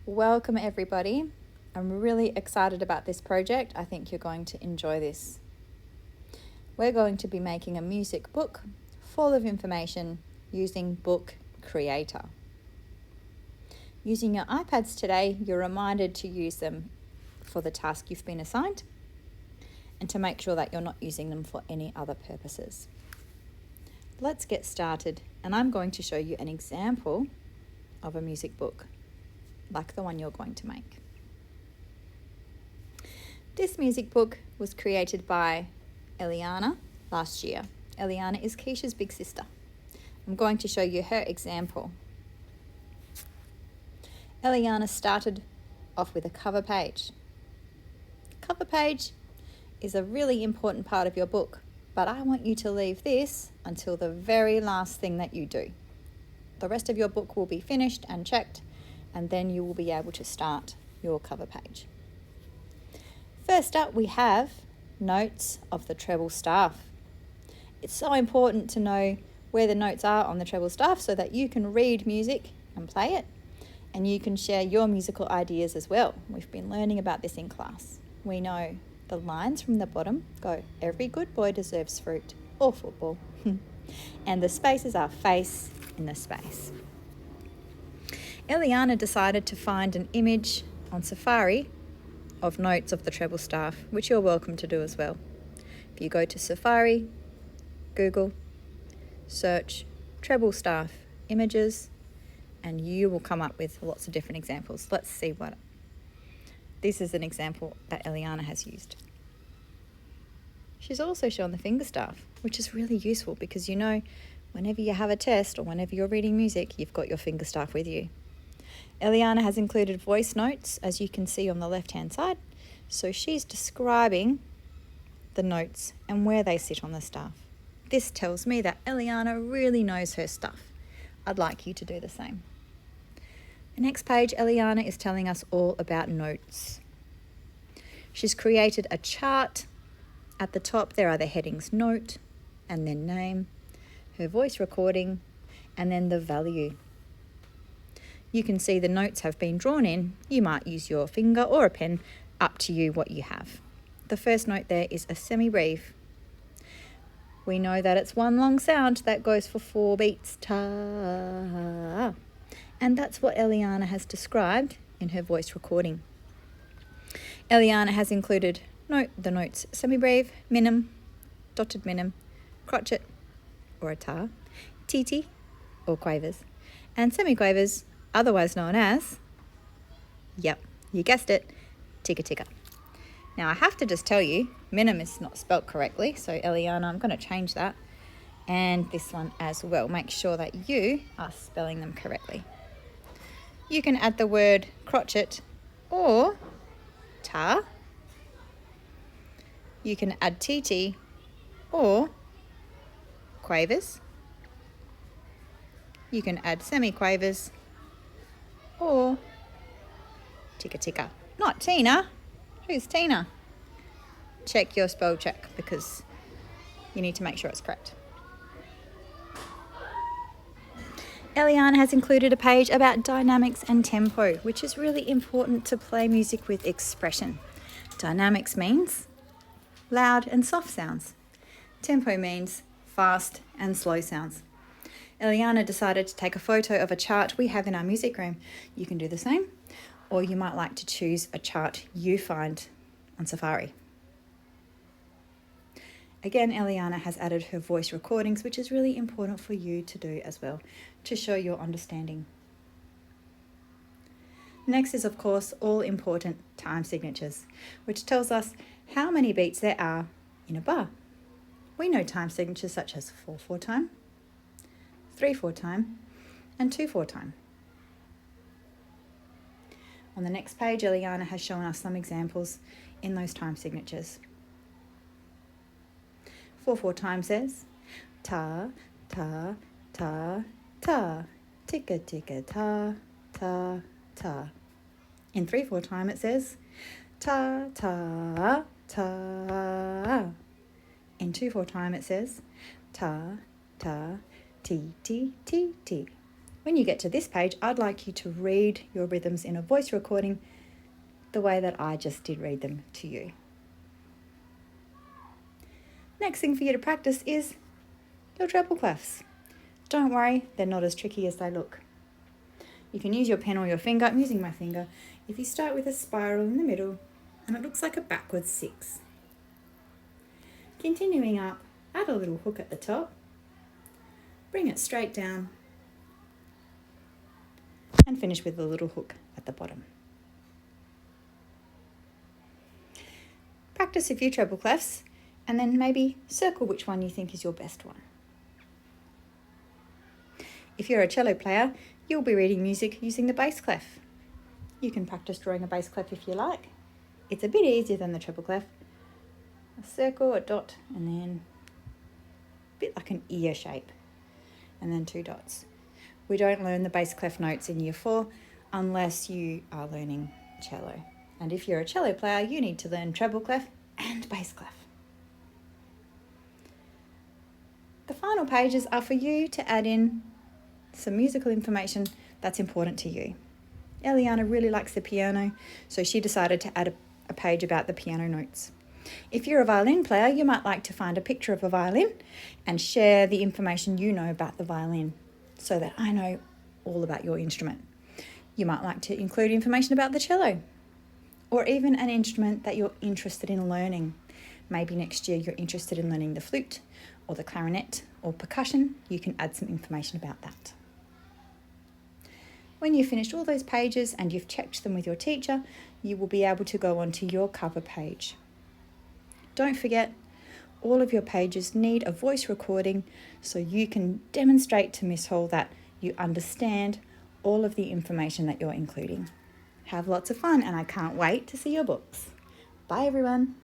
Welcome everybody. I'm really excited about this project. I think you're going to enjoy this. We're going to be making a music book full of information using Book Creator. Using your iPads today, you're reminded to use them for the task you've been assigned and to make sure that you're not using them for any other purposes. Let's get started, and I'm going to show you an example of a music book like the one you're going to make. This music book was created by Eliana last year. Eliana is Keisha's big sister. I'm going to show you her example. Eliana started off with a cover page. Cover page is a really important part of your book, but I want you to leave this until the very last thing that you do. The rest of your book will be finished and checked, and then you will be able to start your cover page. First up, we have notes of the treble staff. It's so important to know where the notes are on the treble staff so that you can read music and play it, and you can share your musical ideas as well. We've been learning about this in class. We know the lines from the bottom go, "Every good boy deserves fruit or football," and the spaces are face in the space. Eliana decided to find an image on Safari of notes of the treble staff, which you're welcome to do as well. If you go to Safari, Google, search treble staff images, and you will come up with lots of different examples. Let's see what. This is an example that Eliana has used. She's also shown the finger staff, which is really useful because whenever you have a test or whenever you're reading music, you've got your finger staff with you. Eliana has included voice notes, as you can see on the left-hand side. So she's describing the notes and where they sit on the staff. This tells me that Eliana really knows her stuff. I'd like you to do the same. The next page, Eliana is telling us all about notes. She's created a chart. At the top, there are the headings note and then name, her voice recording, and then the value. You can see the notes have been drawn in. You might use your finger or a pen, up to you what you have. The first note there is a semibreve. We know that it's one long sound that goes for 4 beats, ta. And that's what Eliana has described in her voice recording. Eliana has included the notes semibreve, minim, dotted minim, crotchet or a tar, titi or quavers, and semiquavers, otherwise known as, yep, you guessed it, ticka ticka. Now I have to just tell you, minim is not spelt correctly, so Eliana, I'm going to change that, and this one as well. Make sure that you are spelling them correctly. You can add the word crotchet or tar. You can add tt or quavers. You can add semiquavers or ticka ticka. Not Tina. Who's Tina? Check your spell check because you need to make sure it's correct. Eliana has included a page about dynamics and tempo, which is really important to play music with expression. Dynamics means loud and soft sounds. Tempo means fast and slow sounds. Eliana decided to take a photo of a chart we have in our music room. You can do the same, or you might like to choose a chart you find on Safari. Again, Eliana has added her voice recordings, which is really important for you to do as well, to show your understanding. Next is, of course, all important time signatures, which tells us how many beats there are in a bar. We know time signatures such as 4/4 time, 3/4 time, and 2/4 time. On the next page, Eliana has shown us some examples in those time signatures. 4/4 time says ta, ta, ta, ta, ticka, ticka, ta, ta, ta. In 3/4 time it says ta, ta, ta. In 2/4 time it says ta, ta, ti, ti, ti, ti. When you get to this page, I'd like you to read your rhythms in a voice recording the way that I just did read them to you. Next thing for you to practice is your treble clefs. Don't worry, they're not as tricky as they look. You can use your pen or your finger. I'm using my finger. If you start with a spiral in the middle, and it looks like a backwards 6. Continuing up, add a little hook at the top, bring it straight down, and finish with a little hook at the bottom. Practice a few treble clefs, and then maybe circle which one you think is your best one. If you're a cello player, you'll be reading music using the bass clef. You can practice drawing a bass clef if you like. It's a bit easier than the treble clef. A circle, a dot, and then a bit like an ear shape, and then 2 dots. We don't learn the bass clef notes in year 4 unless you are learning cello. And if you're a cello player, you need to learn treble clef and bass clef. The final pages are for you to add in some musical information that's important to you. Eliana really likes the piano, so she decided to add a page about the piano notes. If you're a violin player, you might like to find a picture of a violin and share the information you know about the violin so that I know all about your instrument. You might like to include information about the cello or even an instrument that you're interested in learning. Maybe next year you're interested in learning the flute or the clarinet or percussion. You can add some information about that. When you've finished all those pages and you've checked them with your teacher, you will be able to go on to your cover page. Don't forget, all of your pages need a voice recording so you can demonstrate to Miss Hall that you understand all of the information that you're including. Have lots of fun, and I can't wait to see your books. Bye everyone.